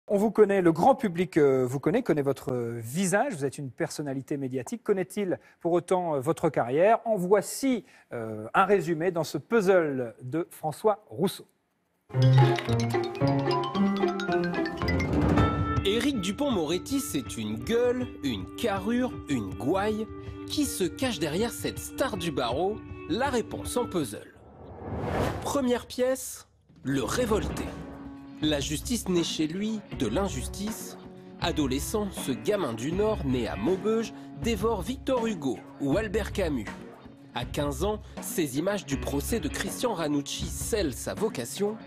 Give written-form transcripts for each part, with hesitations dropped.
On vous connaît, le grand public vous connaît votre visage, vous êtes une personnalité médiatique. Connaît-il pour autant votre carrière? En voici un résumé dans ce puzzle de François Rousseau. Éric Dupond-Moretti, c'est une gueule, une carrure, une gouaille. Qui se cache derrière cette star du barreau? La réponse en puzzle. Première pièce, le révolté. La justice naît chez lui de l'injustice. Adolescent, ce gamin du Nord, né à Maubeuge, dévore Victor Hugo ou Albert Camus. À 15 ans, ces images du procès de Christian Ranucci scellent sa vocation.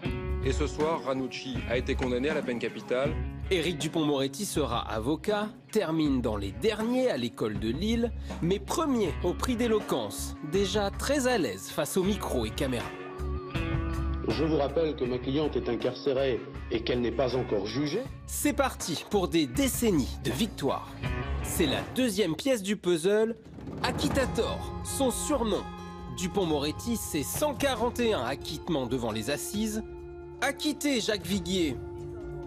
Et ce soir, Ranucci a été condamné à la peine capitale. Éric Dupond-Moretti sera avocat, termine dans les derniers à l'école de Lille, mais premier au prix d'éloquence, déjà très à l'aise face aux micros et caméras. Je vous rappelle que ma cliente est incarcérée et qu'elle n'est pas encore jugée. C'est parti pour des décennies de victoires. C'est la deuxième pièce du puzzle, Acquittator, son surnom. Dupond-Moretti, c'est 141 acquittements devant les assises. Acquitté Jacques Viguier,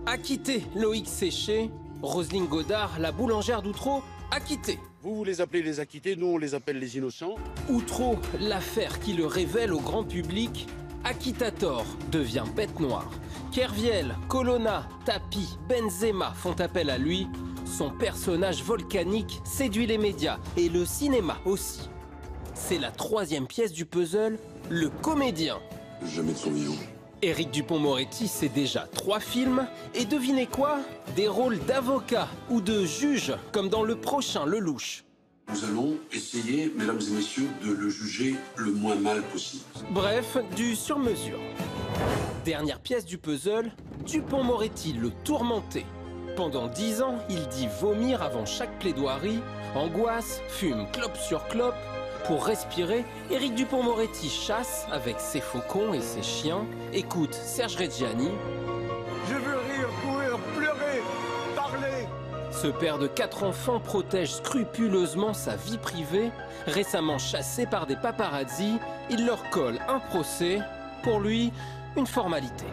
acquitté Loïc Séché, Roselyne Godard, la boulangère d'Outreau, acquitté. Vous les appelez les acquittés, nous on les appelle les innocents. Outreau, l'affaire qui le révèle au grand public. Acquittator devient bête noire. Kerviel, Colonna, Tapi, Benzema font appel à lui. Son personnage volcanique séduit les médias et le cinéma aussi. C'est la troisième pièce du puzzle, le comédien. Jamais de son vivant. Éric Dupond-Moretti, c'est déjà 3 films. Et devinez quoi? Des rôles d'avocat ou de juge, comme dans le prochain Lelouch. Nous allons essayer, mesdames et messieurs, de le juger le moins mal possible. Bref, du sur-mesure. Dernière pièce du puzzle, Dupond-Moretti, le tourmenté. Pendant 10 ans, il dit vomir avant chaque plaidoirie, angoisse, fume clope sur clope. Pour respirer, Éric Dupond-Moretti chasse avec ses faucons et ses chiens, écoute Serge Reggiani. Je veux rire, courir, pleurer, parler. Ce père de 4 enfants protège scrupuleusement sa vie privée. Récemment chassé par des paparazzis, il leur colle un procès. Pour lui, une formalité.